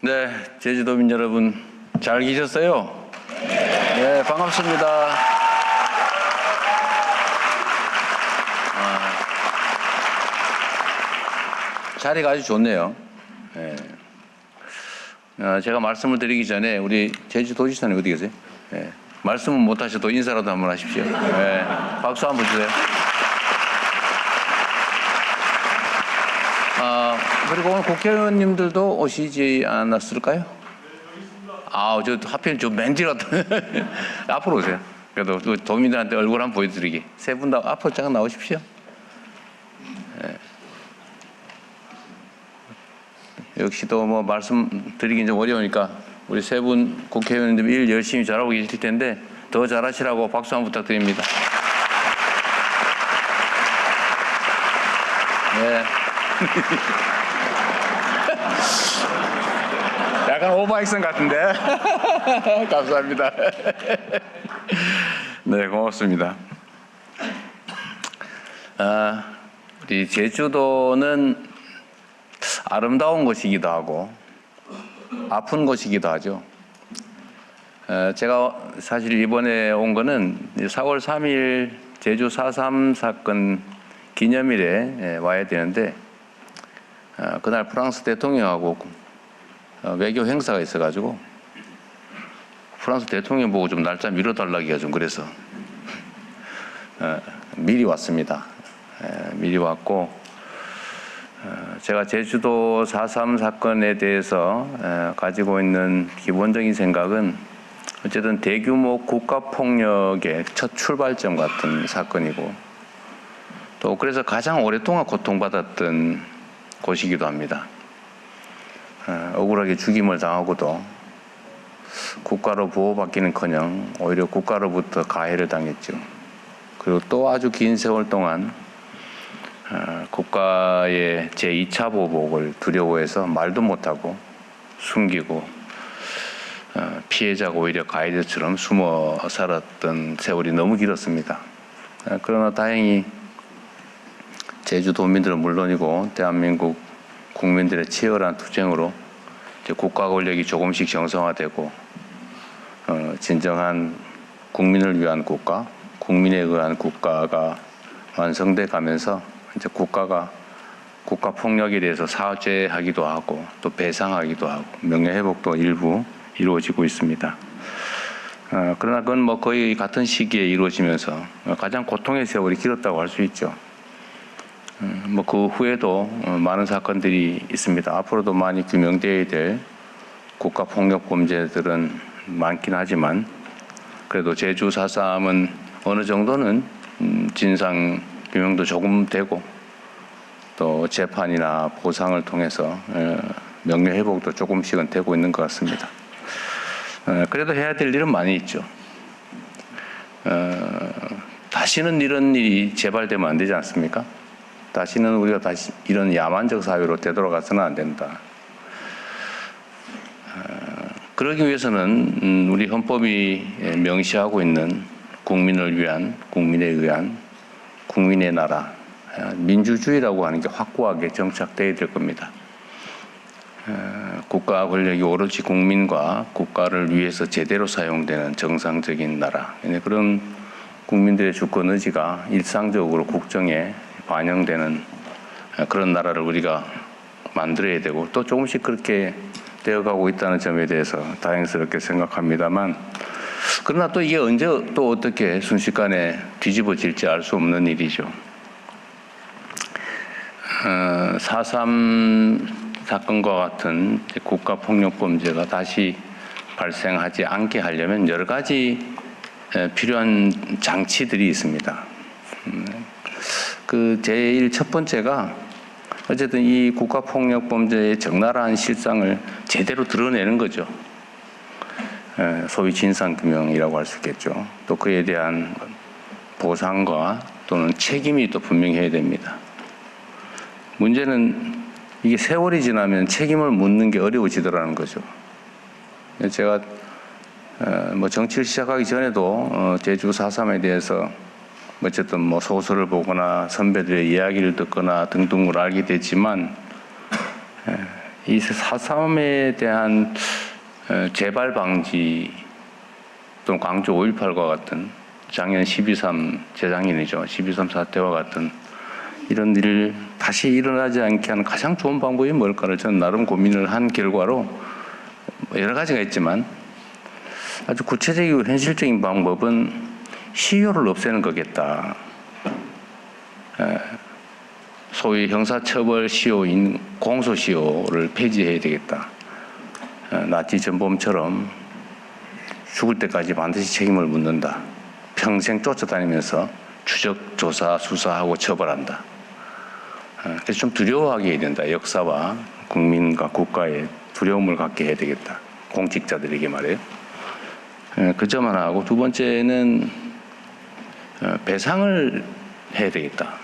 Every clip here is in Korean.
네, 제주도민 여러분 잘 계셨어요? 네, 반갑습니다. 자리가 아주 좋네요. 네. 제가 말씀을 드리기 전에 우리 제주도지사님 어디 계세요? 네. 말씀은 못 하셔도 인사라도 한번 하십시오. 네. 박수 한번 주세요. 그리고 오늘 국회의원님들도 오시지 않았을까요? 저 하필 좀 맨질 같은 앞으로 오세요. 그래도 도민들한테 얼굴 한번 보여드리기. 세 분 다 앞으로 잠깐 나오십시오. 네. 역시 또 뭐 말씀드리긴 좀 어려우니까 우리 세 분 국회의원님들 일 열심히 잘하고 계실 텐데 더 잘하시라고 박수 한번 부탁드립니다. 네. 약간 오버액션 같은데. 감사합니다. 네, 고맙습니다. 우리 제주도는 아름다운 곳이기도 하고 아픈 곳이기도 하죠. 제가 사실 이번에 온 거는 4월 3일 제주 4.3 사건 기념일에 와야 되는데 그날 프랑스 대통령하고 외교 행사가 있어가지고 프랑스 대통령 보고 좀 날짜 미뤄달라기가 좀 그래서 미리 왔습니다. 미리 왔고 제가 제주도 4.3 사건에 대해서 가지고 있는 기본적인 생각은 어쨌든 대규모 국가폭력의 첫 출발점 같은 사건이고 또 그래서 가장 오랫동안 고통받았던 곳이기도 합니다. 억울하게 죽임을 당하고도 국가로 보호받기는커녕 오히려 국가로부터 가해를 당했죠. 그리고 또 아주 긴 세월 동안 국가의 제2차 보복을 두려워해서 말도 못하고 숨기고 피해자가 오히려 가해자처럼 숨어 살았던 세월이 너무 길었습니다. 그러나 다행히 제주도민들은 물론이고 대한민국 국민들의 치열한 투쟁으로 이제 국가 권력이 조금씩 정상화되고 진정한 국민을 위한 국가, 국민에 의한 국가가 완성돼 가면서 이제 국가가 국가 폭력에 대해서 사죄하기도 하고 또 배상하기도 하고 명예회복도 일부 이루어지고 있습니다. 그러나 그건 뭐 거의 같은 시기에 이루어지면서 가장 고통의 세월이 길었다고 할 수 있죠. 뭐 그 후에도 많은 사건들이 있습니다. 앞으로도 많이 규명되어야 될 국가 폭력 범죄들은 많긴 하지만 그래도 제주 4.3은 어느 정도는 진상 규명도 조금 되고 또 재판이나 보상을 통해서 명예회복도 조금씩은 되고 있는 것 같습니다. 그래도 해야 될 일은 많이 있죠. 다시는 이런 일이 재발되면 안 되지 않습니까? 다시는 우리가 다시 이런 야만적 사회로 되돌아가서는 안 된다. 그러기 위해서는 우리 헌법이 명시하고 있는 국민을 위한, 국민에 의한, 국민의 나라, 민주주의라고 하는 게 확고하게 정착되어야 될 겁니다. 국가 권력이 오로지 국민과 국가를 위해서 제대로 사용되는 정상적인 나라. 그런 국민들의 주권 의지가 일상적으로 국정에 반영되는 그런 나라를 우리가 만들어야 되고 또 조금씩 그렇게 되어가고 있다는 점에 대해서 다행스럽게 생각합니다만 그러나 또 이게 언제 또 어떻게 순식간에 뒤집어질지 알 수 없는 일이죠. 4.3 사건과 같은 국가폭력범죄가 다시 발생하지 않게 하려면 여러 가지 필요한 장치들이 있습니다. 그 제일 첫 번째가 어쨌든 이 국가폭력범죄의 적나라한 실상을 제대로 드러내는 거죠. 소위 진상규명이라고 할 수 있겠죠. 또 그에 대한 보상과 또는 책임이 또 분명히 해야 됩니다. 문제는 이게 세월이 지나면 책임을 묻는 게 어려워지더라는 거죠. 제가 뭐 정치를 시작하기 전에도 제주 4.3에 대해서 어쨌든 뭐 소설을 보거나 선배들의 이야기를 듣거나 등등을 알게 됐지만 이 4.3에 대한 재발 방지 또는 광주 5.18과 같은 작년 12.3 재작년이죠. 12.3 사태와 같은 이런 일을 다시 일어나지 않게 하는 가장 좋은 방법이 뭘까를 저는 나름 고민을 한 결과로 여러 가지가 있지만 아주 구체적이고 현실적인 방법은 시효를 없애는 거겠다. 소위 형사처벌 시효인 공소시효를 폐지해야 되겠다. 나치 전범처럼 죽을 때까지 반드시 책임을 묻는다. 평생 쫓아다니면서 추적, 조사, 수사하고 처벌한다. 그래서 좀 두려워하게 해야 된다. 역사와 국민과 국가에 두려움을 갖게 해야 되겠다. 공직자들에게 말이에요. 그 점 하나 하고 두 번째는 배상을 해야 되겠다.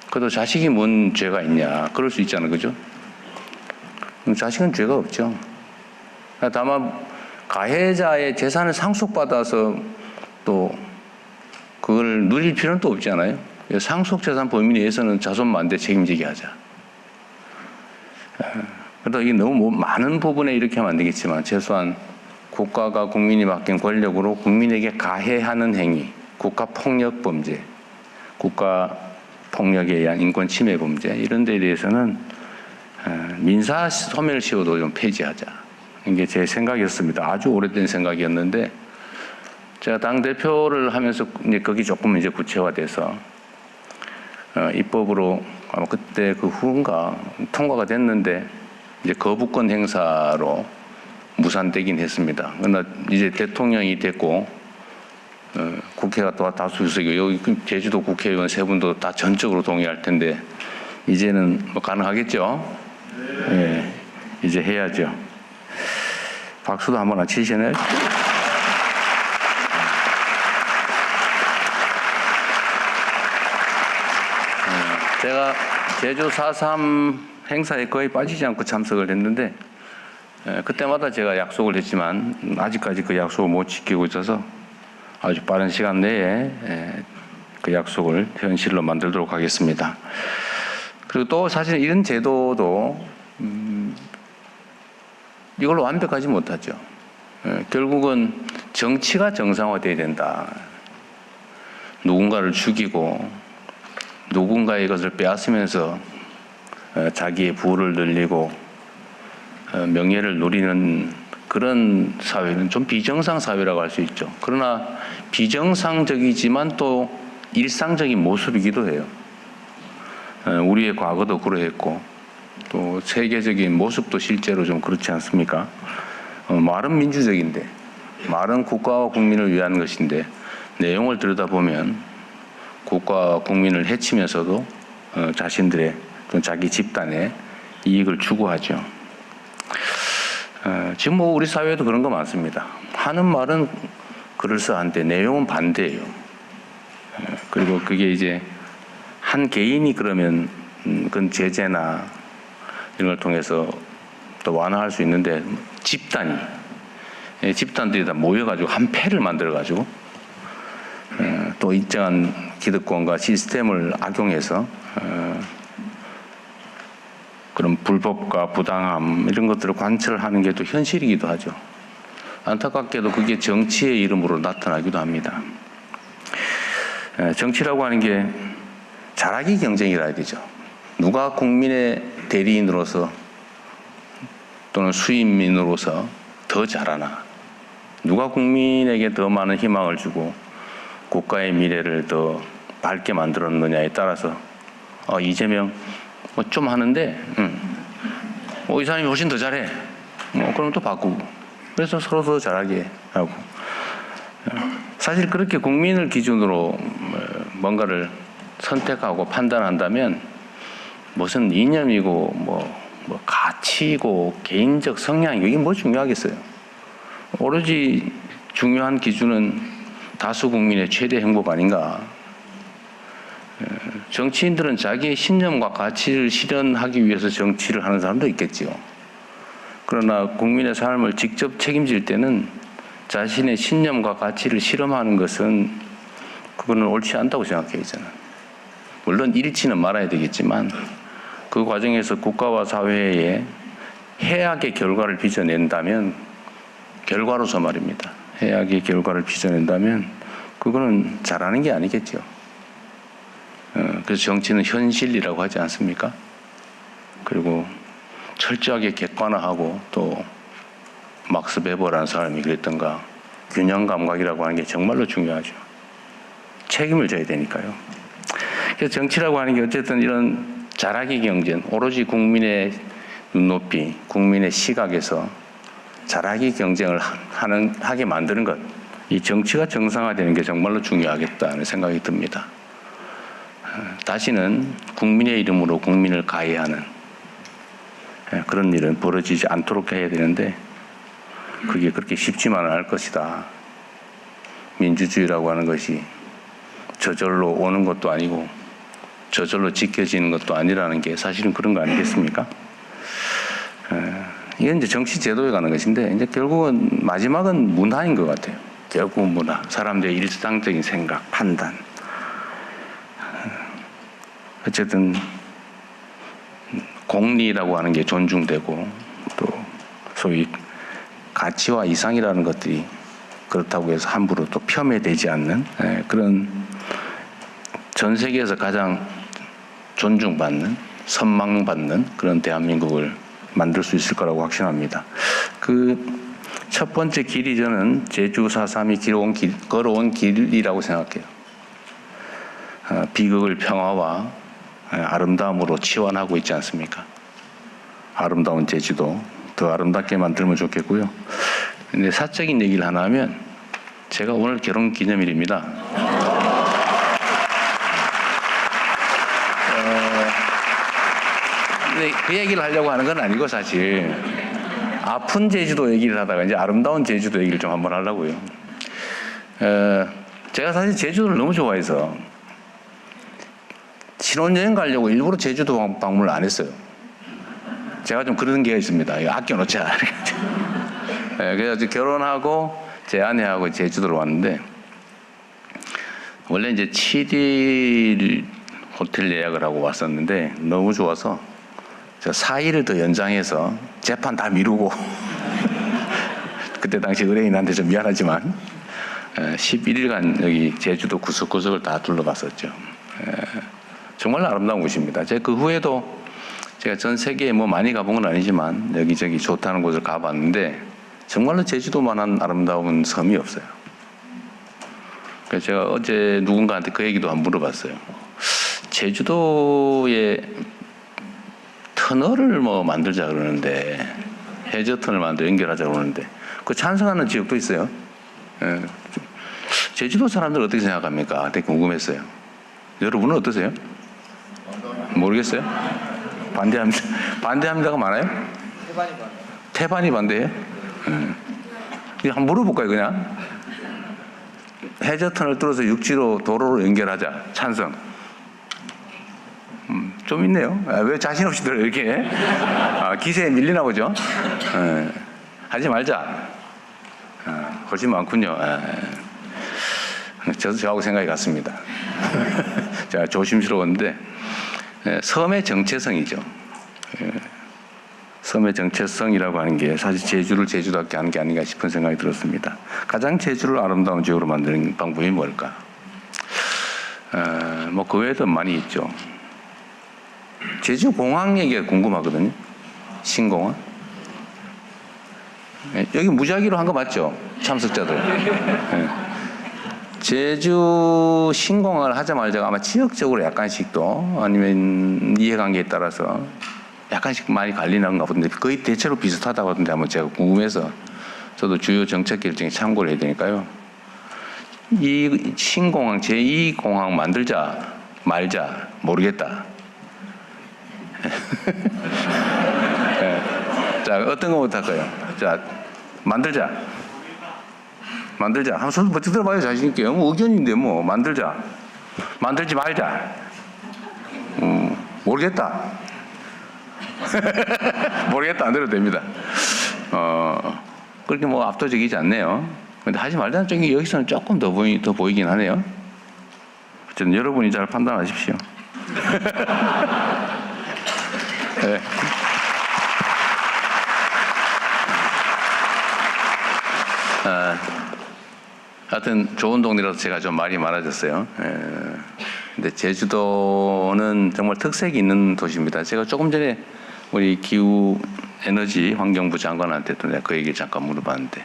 그래도 자식이 뭔 죄가 있냐. 그럴 수 있잖아요. 그죠? 자식은 죄가 없죠. 다만 가해자의 재산을 상속받아서 또 그걸 누릴 필요는 또 없잖아요. 상속재산 범위 내에서는 자손만대 책임지게 하자. 그래도 이게 너무 많은 부분에 이렇게 하면 안 되겠지만 최소한 국가가 국민이 맡긴 권력으로 국민에게 가해하는 행위, 국가폭력 범죄, 국가폭력에 의한 인권 침해 범죄 이런 데에 대해서는 민사 소멸시효도 좀 폐지하자. 이게 제 생각이었습니다. 아주 오래된 생각이었는데 제가 당대표를 하면서 이제 거기 조금 이제 구체화돼서 입법으로 아마 그때 그 후인가 통과가 됐는데 이제 거부권 행사로 무산되긴 했습니다. 그러나 이제 대통령이 됐고 국회가 또 다수의석이 여기 제주도 국회의원 세 분도 다 전적으로 동의할 텐데 이제는 뭐 가능하겠죠? 네. 이제 해야죠. 박수도 한번 치시네요. 제가 제주 4.3 행사에 거의 빠지지 않고 참석을 했는데 그때마다 제가 약속을 했지만 아직까지 그 약속을 못 지키고 있어서 아주 빠른 시간 내에 그 약속을 현실로 만들도록 하겠습니다. 그리고 또 사실 이런 제도도 이걸로 완벽하지 못하죠. 결국은 정치가 정상화돼야 된다. 누군가를 죽이고 누군가의 것을 빼앗으면서 자기의 부를 늘리고 명예를 누리는 그런 사회는 좀 비정상 사회라고 할 수 있죠. 그러나 비정상적이지만 또 일상적인 모습이기도 해요. 우리의 과거도 그러했고 또 세계적인 모습도 실제로 좀 그렇지 않습니까? 말은 민주적인데 말은 국가와 국민을 위한 것인데 내용을 들여다보면 국가와 국민을 해치면서도 자신들의 또 자기 집단의 이익을 추구하죠. 지금 뭐 우리 사회에도 그런 거 많습니다. 하는 말은 그럴싸한데 내용은 반대예요. 그리고 그게 이제 한 개인이 그러면 그건 제재나 이런 걸 통해서 또 완화할 수 있는데 집단들이 다 모여가지고 한 패를 만들어가지고 또 일정한 기득권과 시스템을 악용해서 그런 불법과 부당함 이런 것들을 관철하는 게 또 현실이기도 하죠. 안타깝게도 그게 정치의 이름으로 나타나기도 합니다. 정치라고 하는 게 잘하기 경쟁이라 해야 되죠. 누가 국민의 대리인으로서 또는 수인민으로서 더 잘하나, 누가 국민에게 더 많은 희망을 주고 국가의 미래를 더 밝게 만들었느냐에 따라서 이재명 뭐 좀 하는데 이 사람이 훨씬 더 잘해. 그럼 또 바꾸고. 그래서 서로 더 잘하게 하고. 사실 그렇게 국민을 기준으로 뭔가를 선택하고 판단한다면 무슨 이념이고 뭐 가치고 개인적 성향이고 이게 뭐 중요하겠어요. 오로지 중요한 기준은 다수 국민의 최대 행복 아닌가. 정치인들은 자기의 신념과 가치를 실현하기 위해서 정치를 하는 사람도 있겠지요. 그러나 국민의 삶을 직접 책임질 때는 자신의 신념과 가치를 실험하는 것은 그거는 옳지 않다고 생각해요. 저는. 물론 잃지는 말아야 되겠지만 그 과정에서 국가와 사회에 해악의 결과를 빚어낸다면, 결과로서 말입니다. 해악의 결과를 빚어낸다면 그거는 잘하는 게 아니겠죠. 그래서 정치는 현실이라고 하지 않습니까? 그리고 철저하게 객관화하고, 또 막스 베버라는 사람이 그랬던가, 균형 감각이라고 하는 게 정말로 중요하죠. 책임을 져야 되니까요. 그래서 정치라고 하는 게 어쨌든 이런 잘하기 경쟁, 오로지 국민의 눈높이, 국민의 시각에서 잘하기 경쟁을 하게 만드는 것, 이 정치가 정상화되는 게 정말로 중요하겠다는 생각이 듭니다. 다시는 국민의 이름으로 국민을 가해하는 그런 일은 벌어지지 않도록 해야 되는데, 그게 그렇게 쉽지만은 않을 것이다. 민주주의라고 하는 것이 저절로 오는 것도 아니고 저절로 지켜지는 것도 아니라는 게 사실은 그런 거 아니겠습니까? 이건 이제 정치 제도에 관한 것인데, 이제 결국은 마지막은 문화인 것 같아요. 결국은 문화, 사람들의 일상적인 생각, 판단. 어쨌든 공리라고 하는 게 존중되고, 또 소위 가치와 이상이라는 것들이 그렇다고 해서 함부로 또 폄훼되지 않는 그런 전 세계에서 가장 존중받는, 선망받는 그런 대한민국을 만들 수 있을 거라고 확신합니다. 그 첫 번째 길이 저는 제주 4.3이 걸어온 길이라고 생각해요. 비극을 평화와 아름다움으로 치환하고 있지 않습니까? 아름다운 제주도 더 아름답게 만들면 좋겠고요. 근데 사적인 얘기를 하나 하면, 제가 오늘 결혼 기념일입니다. 근데 그 얘기를 하려고 하는 건 아니고, 사실 아픈 제주도 얘기를 하다가 이제 아름다운 제주도 얘기를 좀 한번 하려고요. 제가 사실 제주도를 너무 좋아해서 신혼여행 가려고 일부러 제주도 방문을 안 했어요. 제가 좀 그런 게 있습니다. 이거 아껴놓자. 그래서 결혼하고 제 아내하고 제주도로 왔는데, 원래 이제 7일 호텔 예약을 하고 왔었는데 너무 좋아서 4일을 더 연장해서 재판 다 미루고 그때 당시 의뢰인한테 좀 미안하지만 11일간 여기 제주도 구석구석을 다 둘러봤었죠. 정말 아름다운 곳입니다. 제가 그 후에도 제가 전 세계에 뭐 많이 가본 건 아니지만 여기저기 좋다는 곳을 가봤는데, 정말로 제주도만한 아름다운 섬이 없어요. 그래서 제가 어제 누군가한테 그 얘기도 한번 물어봤어요. 제주도에 터널을 뭐 만들자 그러는데, 해저터널 만들어 연결하자 그러는데, 그 찬성하는 지역도 있어요. 제주도 사람들 어떻게 생각합니까? 되게 궁금했어요. 여러분은 어떠세요? 모르겠어요? 반대합니다가 많아요? 태반이 반대해요? 한번 물어볼까요, 그냥? 해저터널 뚫어서 육지로 도로로 연결하자. 찬성. 좀 있네요. 왜 자신 없이 들어요, 이렇게? 기세에 밀리나 보죠? 하지 말자. 훨씬 많군요. 저도 저하고 생각이 같습니다. 제가 조심스러웠는데, 섬의 정체성이죠. 섬의 정체성이라고 하는 게 사실 제주를 제주답게 하는 게 아닌가 싶은 생각이 들었습니다. 가장 제주를 아름다운 지역으로 만드는 방법이 뭘까? 뭐 그 외에도 많이 있죠. 제주 공항 얘기가 궁금하거든요. 신공항. 여기 무작위로 한 거 맞죠? 참석자들. 제주 신공항을 하자마자 아마 지역적으로 약간씩 또, 아니면 이해관계에 따라서 약간씩 많이 갈리는가 본데, 거의 대체로 비슷하다고 하던데, 한번 제가 궁금해서 저도 주요 정책 결정에 참고를 해야 되니까요. 이 신공항, 제2공항 만들자 말자 모르겠다. 자, 어떤 거부터 할까요? 자, 만들자. 한번 손 버티 들어봐요, 자신있게. 뭐 의견인데 뭐, 만들자. 만들지 말자. 모르겠다. 모르겠다, 안 들어도 됩니다. 그렇게 뭐 압도적이지 않네요. 근데 하지 말자는 쪽이 여기서는 조금 더 보이긴 하네요. 어쨌든 여러분이 잘 판단하십시오. 네. 하여튼 좋은 동네라서 제가 좀 말이 많아졌어요. 근데 제주도는 정말 특색이 있는 도시입니다. 제가 조금 전에 우리 기후 에너지 환경부 장관한테도 내가 그 얘기를 잠깐 물어봤는데,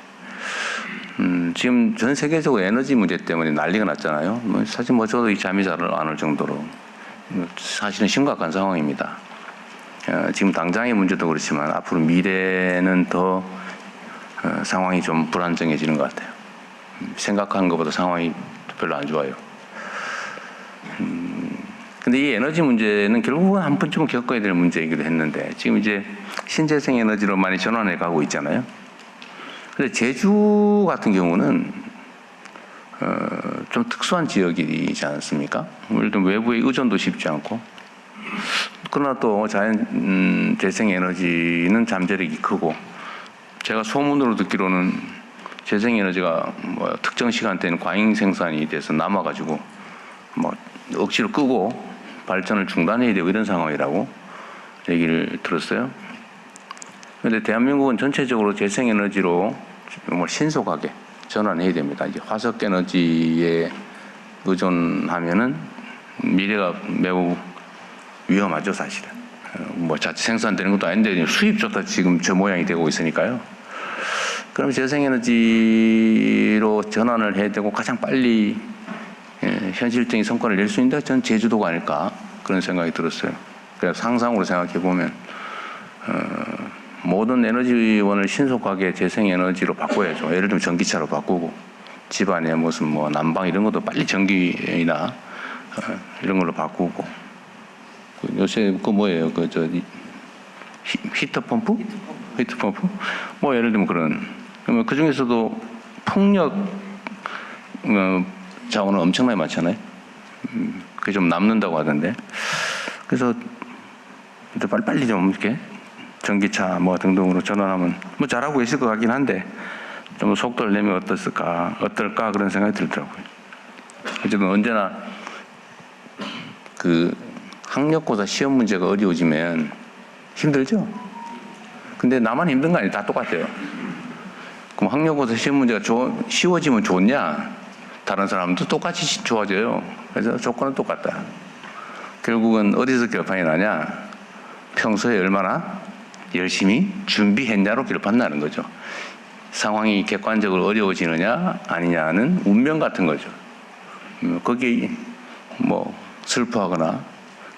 지금 전 세계적으로 에너지 문제 때문에 난리가 났잖아요. 사실 저도 이 잠이 잘 안 올 정도로 사실은 심각한 상황입니다. 지금 당장의 문제도 그렇지만 앞으로 미래는 더 상황이 좀 불안정해지는 것 같아요. 생각한 것보다 상황이 별로 안 좋아요. 근데 이 에너지 문제는 결국은 한 번쯤은 겪어야 될 문제이기도 했는데, 지금 이제 신재생 에너지로 많이 전환해 가고 있잖아요. 근데 제주 같은 경우는 좀 특수한 지역이지 않습니까? 예를 들면 외부의 의존도 쉽지 않고, 그러나 또 자연 재생 에너지는 잠재력이 크고, 제가 소문으로 듣기로는 재생 에너지가 뭐 특정 시간대는 과잉 생산이 돼서 남아가지고 뭐 억지로 끄고 발전을 중단해야 되고 이런 상황이라고 얘기를 들었어요. 그런데 대한민국은 전체적으로 재생 에너지로 정말 신속하게 전환해야 됩니다. 이제 화석 에너지에 의존하면은 미래가 매우 위험하죠, 사실은. 뭐 자체 생산되는 것도 아닌데 수입조차 지금 저 모양이 되고 있으니까요. 그럼 재생에너지로 전환을 해야 되고 가장 빨리 현실적인 성과를 낼 수 있는데 저는 제주도가 아닐까 그런 생각이 들었어요. 그래서 상상으로 생각해 보면 모든 에너지원을 신속하게 재생에너지로 바꿔야죠. 예를 들면 전기차로 바꾸고, 집안에 무슨 뭐 난방 이런 것도 빨리 전기나 이런 걸로 바꾸고, 요새 그 뭐예요? 히터 펌프? 뭐 예를 들면 그러면 그 중에서도 풍력 자원은 엄청나게 많잖아요. 그게 좀 남는다고 하던데. 그래서 빨리 좀 이렇게 전기차 뭐 등등으로 전환하면 뭐 잘하고 계실 것 같긴 한데, 좀 속도를 내면 어떨까 그런 생각이 들더라고요. 어쨌든 언제나 그 학력고사 시험 문제가 어려워지면 힘들죠? 근데 나만 힘든 거 아니에요. 다 똑같아요. 그럼 학력고사 시험 문제가 쉬워지면 좋냐? 다른 사람도 똑같이 좋아져요. 그래서 조건은 똑같다. 결국은 어디서 결판이 나냐? 평소에 얼마나 열심히 준비했냐로 결판나는 거죠. 상황이 객관적으로 어려워지느냐 아니냐는 운명 같은 거죠. 거기에 뭐 슬퍼하거나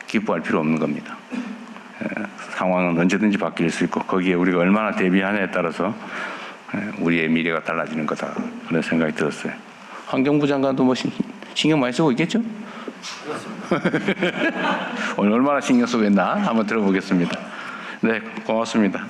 기뻐할 필요 없는 겁니다. 상황은 언제든지 바뀔 수 있고, 거기에 우리가 얼마나 대비하느냐에 따라서 우리의 미래가 달라지는 거다, 그런 생각이 들었어요. 환경부 장관도 뭐 신경 많이 쓰고 있겠죠? 오늘 얼마나 신경 쓰고 있나 한번 들어보겠습니다. 네, 고맙습니다.